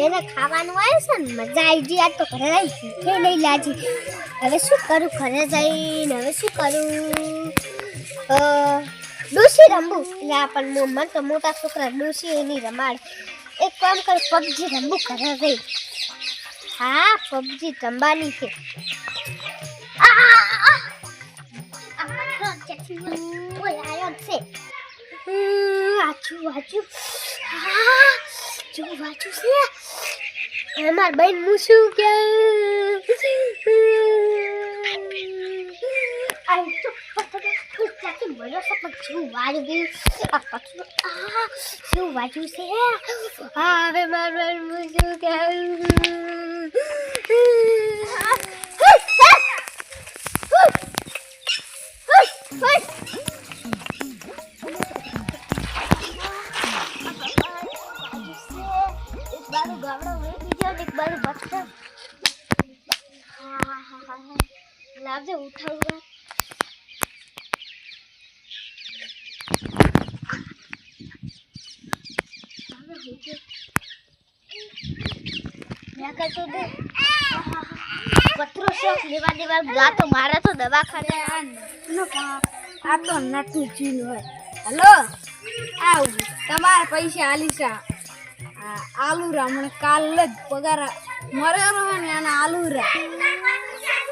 બેને ખાવાનું આવ્યું છે ને મજા આવી ગઈ આજ તો ઘરે રહી ભૂખે નહીં લાગી હવે શું કરું ઘરે જઈને હવે શું કરું ડોસી રમવું એટલે આપણને મન તો મોટા છોકરા ડોસી એની રમાડ એક કામ કર પબજી રમવું ઘરે જઈ હા પબજી રમવાની છે માર બેન હું શું કે હવે માર બેન હું શું કે લાવજે ઉઠાવું પત્રો શોખ લેવા દેવા ગા તો મારે તો દવાખાને આ તો નતું ચીન હોય હલો આવ તમારે પૈસા આલીસા આલુરા મને કાલ જ પગાર મરે રહે ને આના આલુરા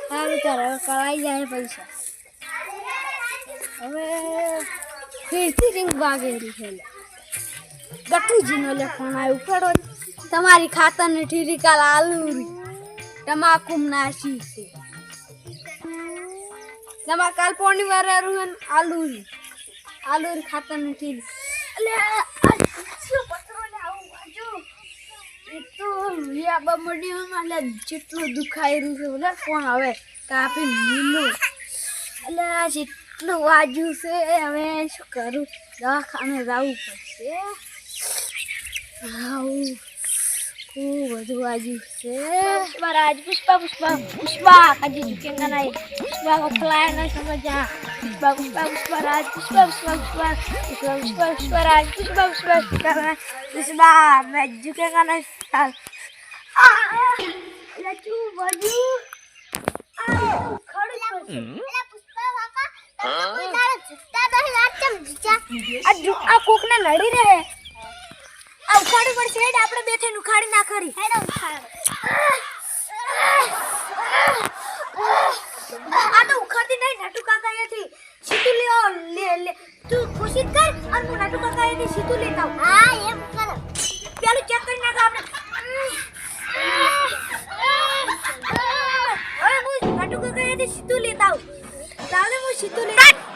સારું તારે કરાઈ જાય પૈસા હવે ફીરથી રીંગ વાગેરી છે ગટુજીનો લે ફોન આવ્યો ઉપાડો તમારી ખાતરની ઠીરી કાલ આલુરી તમાકુ નાશી છે તમારે કાલ પોણી વાર રૂહન આલુરી ખાતરની ઠીરી જેટલું દુખાઈ રહ્યું છે બોલે કોણ હવે કાપી લીલું એટલે જેટલું વાજ્યું છે હવે શું કરું દવાખાને જવું પડશે ખૂબ બધું વાજ્યું છે महाराज पुष्पा पुष्पा पुष्पा अजी झुकेगा नहीं पुष्पा को खिलाया नहीं समझा पुष्पा पुष्पा पुष्पा राज पुष्पा पुष्पा पुष्पा पुष्पा पुष्पा पुष्पा राज पुष्पा पुष्पा पुष्पा मैं झुकेगा नहीं साल लचू बजू खड़ी अरे पुष्पा काका कोई तारा झुकता नहीं नाचम जीचा आ कोक ने लड़ी रहे आ उखाड़ी पर सेड આપણે બે થઈને ઉખાડી ના કરી હેડો ઉખાડ આ તો ઉખાડતી નહીં નટુ કાકા અહીંથી સીધું લે લે તું કોશિશ કર અને હું નટુ કાકા અહીંથી સીધું લેતા આવું હા એમ કર પેલું ચેક કરી નાખ આપણે હવે હું નટુ કાકા અહીંથી સીધું લેતા આવું તારે હું સીધું લેતા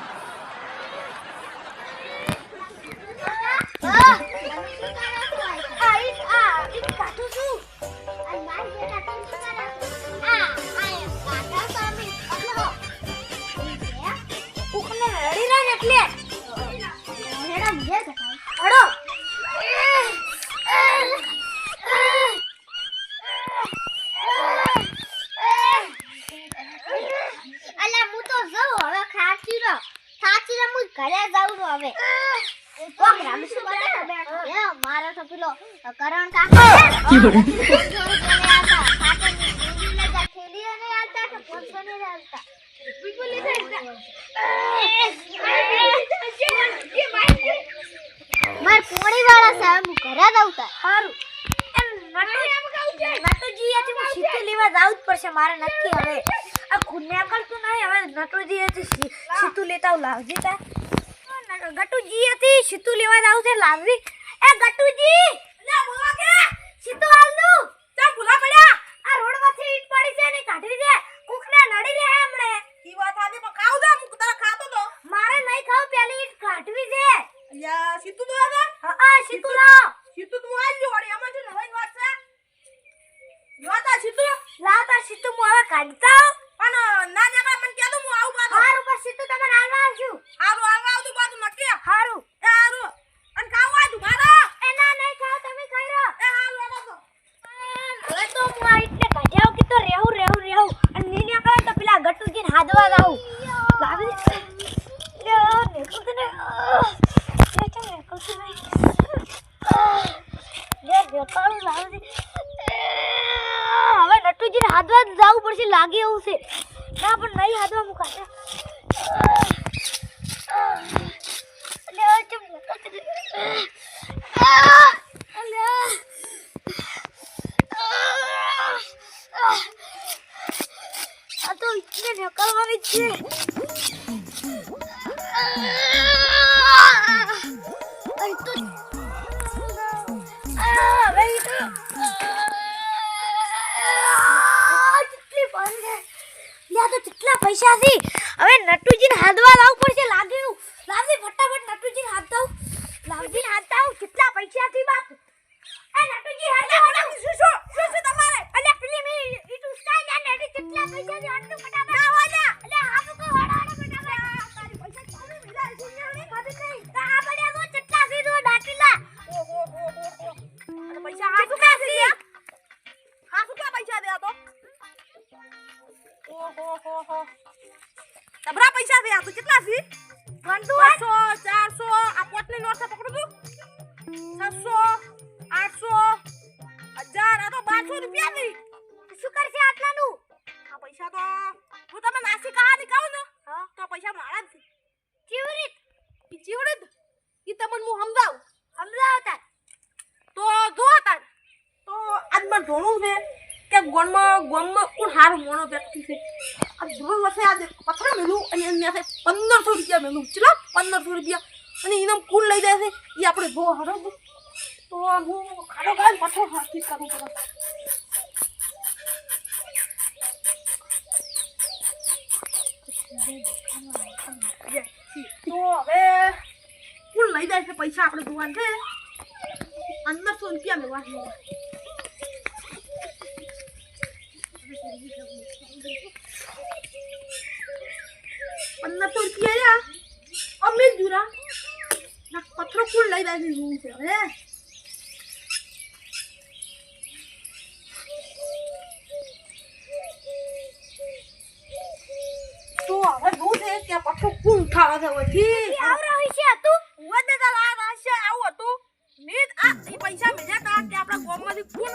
करण का मार पोणी वाला साहब घरे दउता हारू नटुजी आથી હું સીટી લેવા જાઉં જ પડશે મારે નક્કી હવે આ ખુને કરતું નહીં હવે નટુજી આથી સીટુ લેતા લાવજી તા ગટુજી આથી સીટુ લેવા જાઉં છે લાવવી એ ગટુજી લે બોલા કે સીટુ આલુ તા ભૂલા પડ્યા આ રોડ માંથી ઈટ પડી છે ને કાઢી દે કુકને નડી રે હમણે ઈ વાત આદે પણ ખાવ દે હું તારા ખાતો તો મારે નહીં ખાવ પેલી ઈટ કાઢવી છે યા સીટુ તો આગળ હા સીટુ લાવ સીટુ તું આલ્યો વળી આમાં જો નવાઈ વાત છે લાતા સીટુ હું હવે કાઢતા પણ ના ના મને કે દો હું આવું પાછો હારું પર સીટુ તમારે આલવા આવજો હારું આલવા આવતું પાછું નક્કી હારું એ હારું અને ખાવ આ તું મારા એ ના નહીં ખાવ તમે ખાઈ રહ્યો એ હારું એનો તો હવે તો હું આ એટલે કાઢ્યાવ કે તો રેહું અને નીને કરે તો પેલા ગટુજીને હાદવા જાઉં લાવી યો નીકળતું ને લે ચાલ નીકળતું નહીં લે કાળું લાવી અરે તો ભાઈ તો કેટલી પાણી લ્યા તો કેટલા પૈસા છે હવે નટુજીને હાથવા લાવવું પડશે લાગ્યું લાવજી ફટાફટ નટુજીને હાથ દઉં લાવજીને હાથ દઉં કેટલા પૈસા છે બાપ એ નટુજી હાથ દઉં શું તમારે અલ્યા પેલી મે ઈટુ સ્કાય ને નેડી કેટલા પૈસા છે હાથ દઉં ફટાફટ ના હોય ને અલ્યા હાથ કો વાડા ફટાફટ તારી પૈસા કોને મિલા સુનિયા ખાધી નહીં આ બડ્યા તો કેટલા છે તો ડાટીલા ઓહો અને પૈસા હાથ કેટલા છે હાથ કા પૈસા દે તો ઓહો તબરા પૈસા દે આ તો કેટલા છે ગંડુ 200 400 આ પોટની નોટ છે પકડું તું 600 800 1000 આ તો 1200 રૂપિયા ની શું કરશે આટલાનું આ પૈસા તો હું તમે નાસી કહાની કહું ને તો પૈસા મારા છે ચીવરીત ઈ તમને હું સમજાવતા તો જો તાર તો આજ મને ધોણું છે કે ગોનમાં કોણ હારું મોણો વ્યક્તિ છે આ ધોળ વર્ષે આજે પથરા મેલું અને એની સાથે 1500 રૂપિયા મેલું ચલો 1500 રૂપિયા અને ઇનામ કુલ લઈ જાય છે એ આપણે જો હરો તો હું ખાડો ગાય પથરો હાથી કરું પડે તો હવે કુલ લઈ જાય છે પૈસા આપણે જોવાન છે 1500 રૂપિયા મેળવા છે 1500 રૂપિયા અમે જુરા ના પથરો કુલ લઈ જાય છે હું છે હે તો હવે બહુ છે કે પથરો કુલ ઉઠાવા છે ઓથી આવરા હોય છે તું વદે તો આ રાશે આવું હતું નીત આ ઈ પૈસા મેજા તા કે આપણા ગામમાંથી કુલ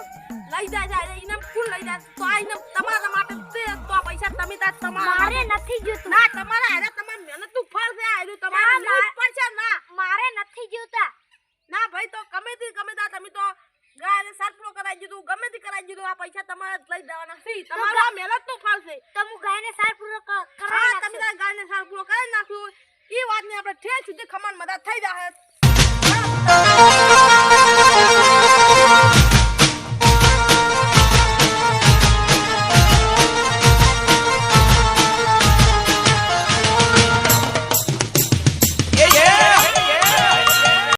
લઈ જાય ઇનામ કુલ લઈ જાય તો આ ઇનામ તમારા માટે છે તો આ પૈસા તમે તાર તમારા મારે નથી જોતું ના તમારા અરે તમારી મહેનત નું ફળ છે આયલું તમારા મહેનત પર છે ના મારે નથી જોતા ના ભાઈ તો ગમે તા તમે તો ગાયને સરપરો કરાઈ દીધું ગમે તે કરાઈ દીધું આ પૈસા તમારે લઈ દેવાના છે તમારા મહેનત નું ફળ છે તમે ગાયને સરપરો કરાઈ તમે ગાયને સરપરો કરાઈ નાખ્યું ઈ વાતને આપણે ઠેર સુધી ખમણ મદદ થઈ જાય